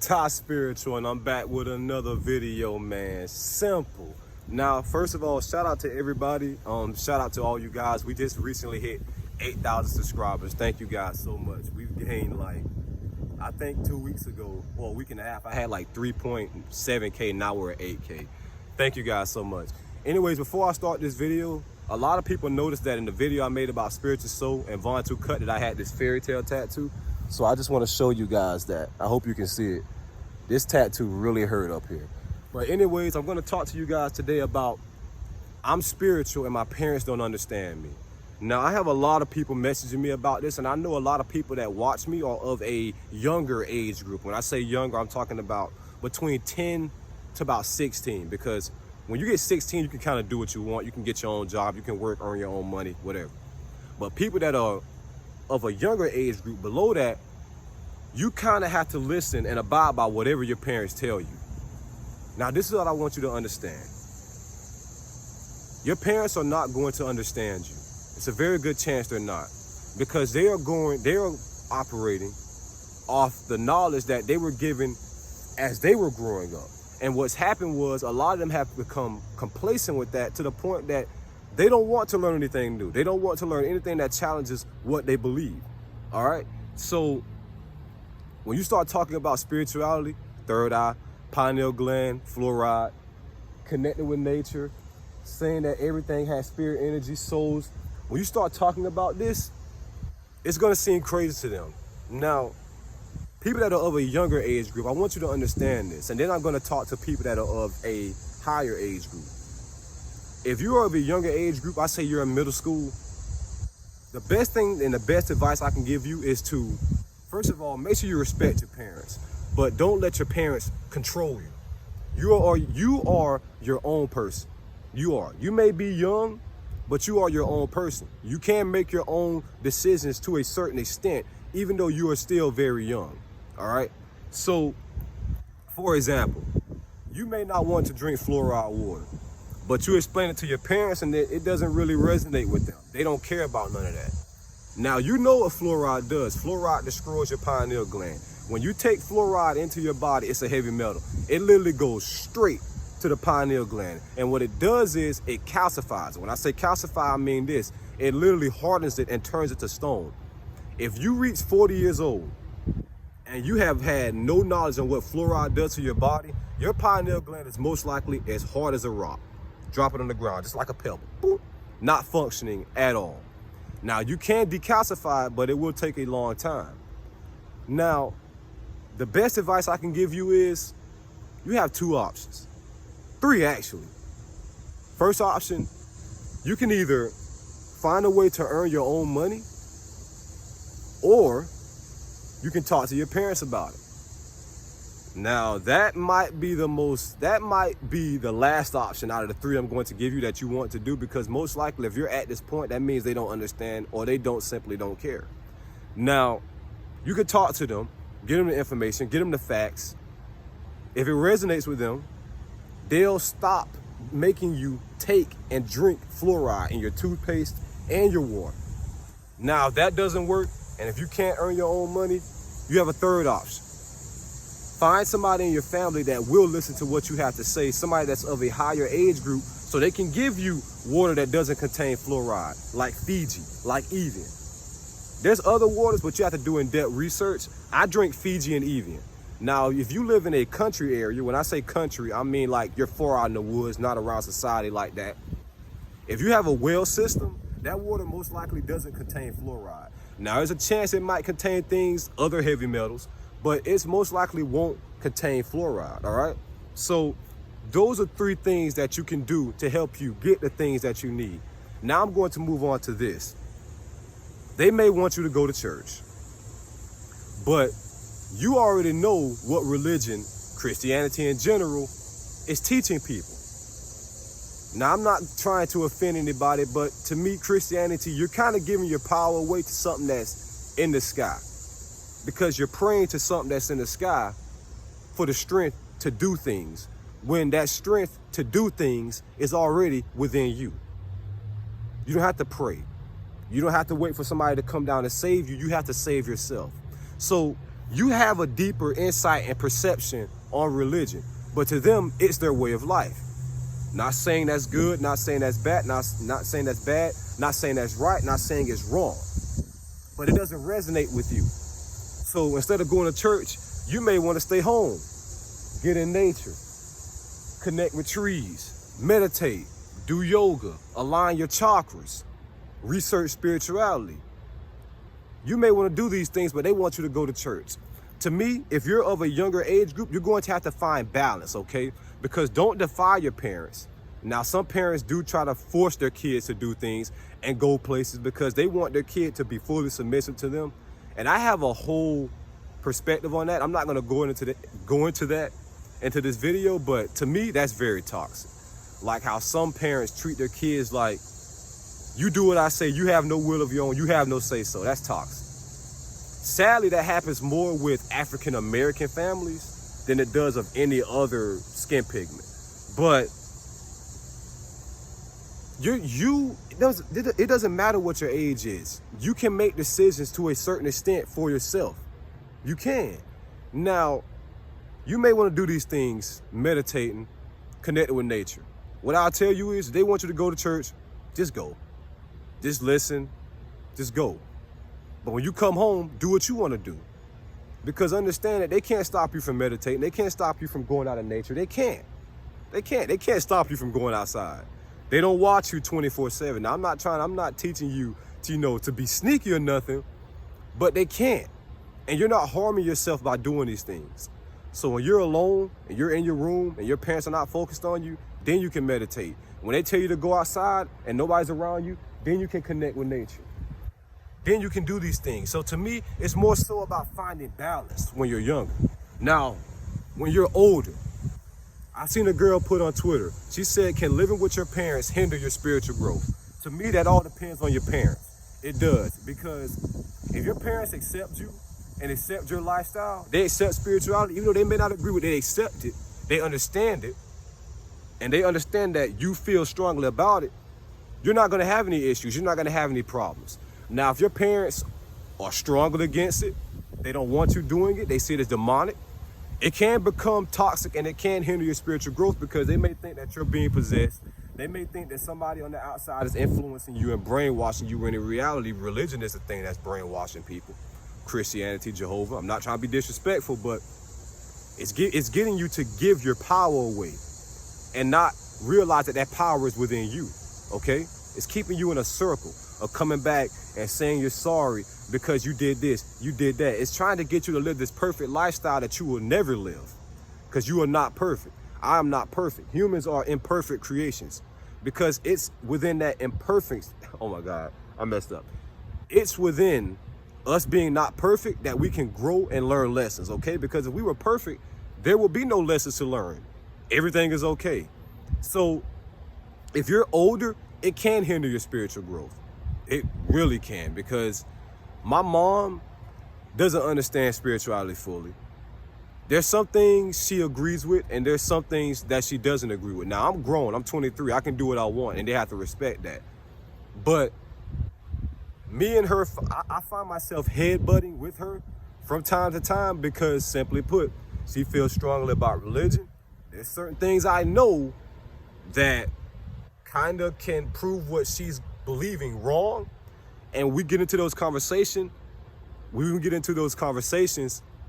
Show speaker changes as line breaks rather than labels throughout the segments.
Ty Spiritual, and I'm back with another video, man. Simple. Now, first of all, shout out to everybody. Shout out to all you guys. We just recently hit 8,000 subscribers. Thank you guys so much. We've gained I think 2 weeks ago, or a week and a half, I had 3.7K. Now we're at 8K. Thank you guys so much. Anyways, before I start this video, a lot of people noticed that in the video I made about Spiritual Soul and Vontoocut that I had this fairy tale tattoo. So I just want to show you guys that. I hope you can see it. This tattoo really hurt up here. But anyways, I'm going to talk to you guys today about I'm spiritual and my parents don't understand me. Now, I have a lot of people messaging me about this, and I know a lot of people that watch me are of a younger age group. When I say younger, I'm talking about between 10 to about 16, because when you get 16, you can kind of do what you want. You can get your own job, you can work, earn your own money, whatever. But people that are of a younger age group below that, you kind of have to listen and abide by whatever your parents tell you. Now, this is what I want you to understand. Your parents are not going to understand you. It's a very good chance they're not, because they are operating off the knowledge that they were given as they were growing up. And what's happened was a lot of them have become complacent with that to the point that they don't want to learn anything new. They don't want to learn anything that challenges what they believe. All right. So when you start talking about spirituality, third eye, pineal gland, fluoride, connecting with nature, saying that everything has spirit energy, souls, when you start talking about this, it's going to seem crazy to them. Now, people that are of a younger age group, I want you to understand this. And then I'm going to talk to people that are of a higher age group. If you are of a younger age group, I say you're in middle school, the best thing and the best advice I can give you is to, first of all, make sure you respect your parents, but don't let your parents control you. You are your own person. You may be young, but you are your own person. You can make your own decisions to a certain extent, even though you are still very young. All right. So, for example, you may not want to drink fluoride water, but you explain it to your parents and it doesn't really resonate with them. They don't care about none of that. Now, you know what fluoride does. Fluoride destroys your pineal gland. When you take fluoride into your body, it's a heavy metal. It literally goes straight to the pineal gland. And what it does is it calcifies. When I say calcify, I mean this. It literally hardens it and turns it to stone. If you reach 40 years old and you have had no knowledge on what fluoride does to your body, your pineal gland is most likely as hard as a rock. Drop it on the ground, just like a pebble. Boop. Not functioning at all. Now, you can decalcify it, but it will take a long time. Now, the best advice I can give you is you have two options. Three, actually. First option, you can either find a way to earn your own money, or you can talk to your parents about it. Now, that might be the last option out of the three I'm going to give you that you want to do, because most likely if you're at this point, that means they don't understand or they simply don't care. Now, you can talk to them, get them the information, get them the facts. If it resonates with them, they'll stop making you take and drink fluoride in your toothpaste and your water. Now, if that doesn't work, and if you can't earn your own money, you have a third option. Find somebody in your family that will listen to what you have to say, somebody that's of a higher age group, so they can give you water that doesn't contain fluoride, like Fiji, like Evian. There's other waters, but you have to do in-depth research. I drink Fiji and Evian. Now, if you live in a country area, when I say country, I mean like you're far out in the woods, not around society like that. If you have a well system, that water most likely doesn't contain fluoride. Now, there's a chance it might contain things, other heavy metals, but it's most likely won't contain fluoride, all right? So those are three things that you can do to help you get the things that you need. Now I'm going to move on to this. They may want you to go to church, but you already know what religion, Christianity in general, is teaching people. Now, I'm not trying to offend anybody, but to me, Christianity, you're kind of giving your power away to something that's in the sky, because you're praying to something that's in the sky for the strength to do things, when that strength to do things is already within you. You don't have to pray. You don't have to wait for somebody to come down and save you. You have to save yourself. So you have a deeper insight and perception on religion. But to them, it's their way of life. Not saying that's good, not saying that's bad, not saying that's bad, not saying that's right, not saying it's wrong. But it doesn't resonate with you. So instead of going to church, you may want to stay home, get in nature, connect with trees, meditate, do yoga, align your chakras, research spirituality. You may want to do these things, but they want you to go to church. To me, if you're of a younger age group, you're going to have to find balance, okay? Because don't defy your parents. Now, some parents do try to force their kids to do things and go places because they want their kid to be fully submissive to them. And I have a whole perspective on that. I'm not going to go into this video, but to me, that's very toxic. Like how some parents treat their kids like, you do what I say, you have no will of your own, you have no say so. That's toxic. Sadly, that happens more with African American families than it does of any other skin pigment. But it doesn't matter what your age is. You can make decisions to a certain extent for yourself. You can. Now, you may want to do these things, meditating, connecting with nature. What I'll tell you is, if they want you to go to church, just go. Just listen, just go. But when you come home, do what you want to do. Because understand that they can't stop you from meditating. They can't stop you from going out in nature. They can't. They can't stop you from going outside. They don't watch you 24/7. Now, I'm not teaching you to be sneaky or nothing, but they can't. And you're not harming yourself by doing these things. So when you're alone and you're in your room and your parents are not focused on you, then you can meditate. When they tell you to go outside and nobody's around you, then you can connect with nature. Then you can do these things. So to me, it's more so about finding balance when you're younger. Now, when you're older, I seen a girl put on Twitter, she said, can living with your parents hinder your spiritual growth? To me, that all depends on your parents. It does, because if your parents accept you and accept your lifestyle, they accept spirituality, even though they may not agree with it, they accept it, they understand it, and they understand that you feel strongly about it, you're not gonna have any issues, you're not gonna have any problems. Now, if your parents are strongly against it, they don't want you doing it, they see it as demonic, it can become toxic and it can hinder your spiritual growth because they may think that you're being possessed. They may think that somebody on the outside is influencing you and brainwashing you, when in reality, religion is the thing that's brainwashing people. Christianity, Jehovah. I'm not trying to be disrespectful, but it's getting you to give your power away and not realize that that power is within you, okay? It's keeping you in a circle of coming back and saying you're sorry because you did this, you did that. It's trying to get you to live this perfect lifestyle that you will never live, because you are not perfect. I am not perfect. Humans are imperfect creations, because it's within that imperfect, oh my God, I messed up. It's within us being not perfect that we can grow and learn lessons, okay? Because if we were perfect, there will be no lessons to learn. Everything is okay. So if you're older, it can hinder your spiritual growth. It really can, because my mom doesn't understand spirituality fully. There's some things she agrees with, and there's some things that she doesn't agree with. Now, I'm grown, I'm 23, I can do what I want, and they have to respect that. But me and her, I find myself headbutting with her from time to time because, simply put, she feels strongly about religion. There's certain things I know that kind of can prove what she's believing wrong, and we get into those conversations.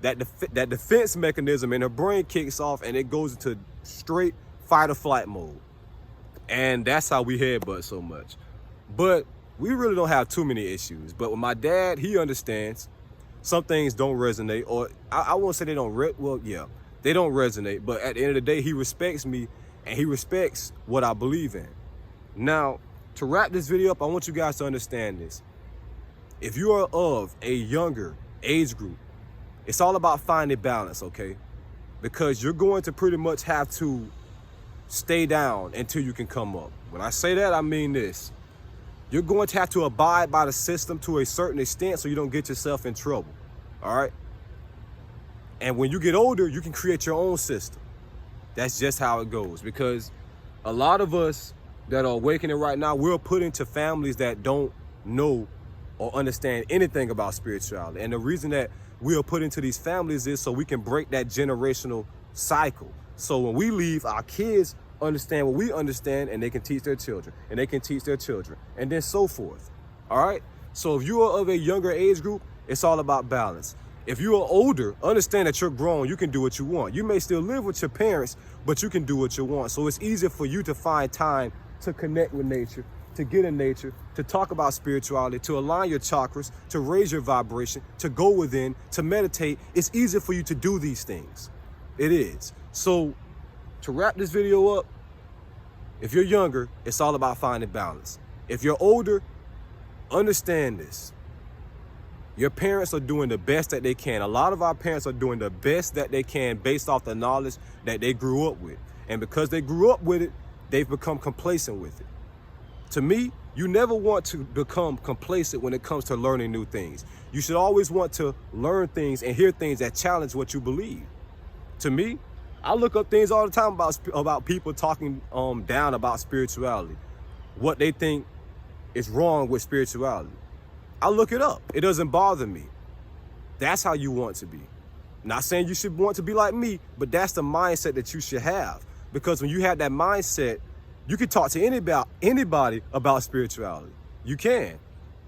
That defense mechanism in her brain kicks off, and it goes into straight fight or flight mode, and that's how we headbutt so much. But we really don't have too many issues. But with my dad, he understands some things don't resonate, or I won't say they don't they don't resonate, but at the end of the day, he respects me and he respects what I believe in. Now, to wrap this video up, I want you guys to understand this. If you are of a younger age group, it's all about finding balance, okay? Because you're going to pretty much have to stay down until you can come up. When I say that, I mean this. You're going to have to abide by the system to a certain extent so you don't get yourself in trouble, all right? And when you get older, you can create your own system. That's just how it goes, because a lot of us that are awakening right now, we're put into families that don't know or understand anything about spirituality. And the reason that we are put into these families is so we can break that generational cycle. So when we leave, our kids understand what we understand, and they can teach their children, and they can teach their children, and then so forth. All right? So if you are of a younger age group, it's all about balance. If you are older, understand that you're grown. You can do what you want. You may still live with your parents, but you can do what you want. So it's easier for you to find time to connect with nature, to get in nature, to talk about spirituality, to align your chakras, to raise your vibration, to go within, to meditate. It's easier for you to do these things. It is. So to wrap this video up, if you're younger, it's all about finding balance. If you're older, understand this. Your parents are doing the best that they can. A lot of our parents are doing the best that they can based off the knowledge that they grew up with. And because they grew up with it, they've become complacent with it. To me, you never want to become complacent when it comes to learning new things. You should always want to learn things and hear things that challenge what you believe. To me, I look up things all the time about people talking down about spirituality, what they think is wrong with spirituality. I look it up. It doesn't bother me. That's how you want to be. Not saying you should want to be like me, but that's the mindset that you should have. Because when you have that mindset, you can talk to anybody about spirituality. You can.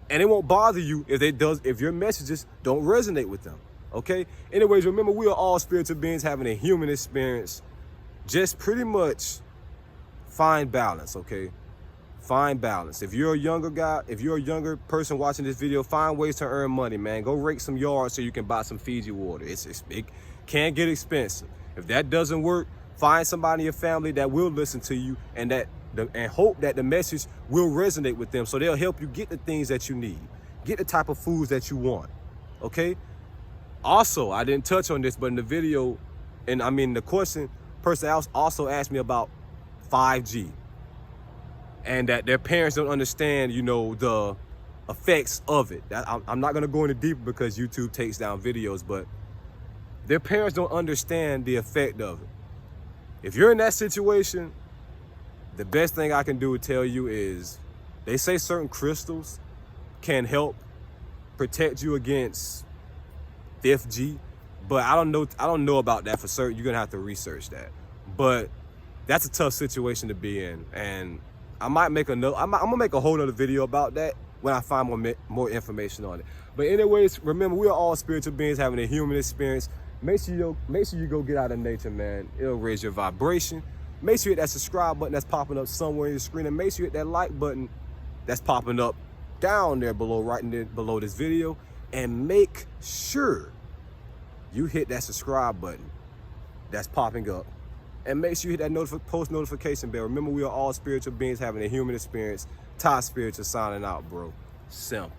And it won't bother you if your messages don't resonate with them. Okay? Anyways, remember, we are all spiritual beings having a human experience. Just pretty much find balance, okay? Find balance. If you're a younger guy, if you're a younger person watching this video, find ways to earn money, man. Go rake some yards so you can buy some Fiji water. It can get expensive. If that doesn't work, find somebody in your family that will listen to you and hope that the message will resonate with them, so they'll help you get the things that you need, get the type of foods that you want, okay? Also, I didn't touch on this, but in the video, the question, person also asked me about 5G. And that their parents don't understand, the effects of it. I'm not gonna go into deeper because YouTube takes down videos, but their parents don't understand the effect of it. If you're in that situation, the best thing I can do to tell you is, they say certain crystals can help protect you against 5G, but I don't know about that for certain. You're gonna have to research that. But that's a tough situation to be in, and I might make I'm gonna make a whole other video about that when I find more information on it. But anyways, remember, we are all spiritual beings having a human experience. Make sure you go get out in nature, man. It'll raise your vibration. Make sure you hit that subscribe button that's popping up somewhere in your screen, and make sure you hit that like button that's popping up down there below, right there below this video. And make sure you hit that subscribe button that's popping up. And make sure you hit that post notification bell. Remember, we are all spiritual beings having a human experience. Ty Spiritual signing out, bro. Simple.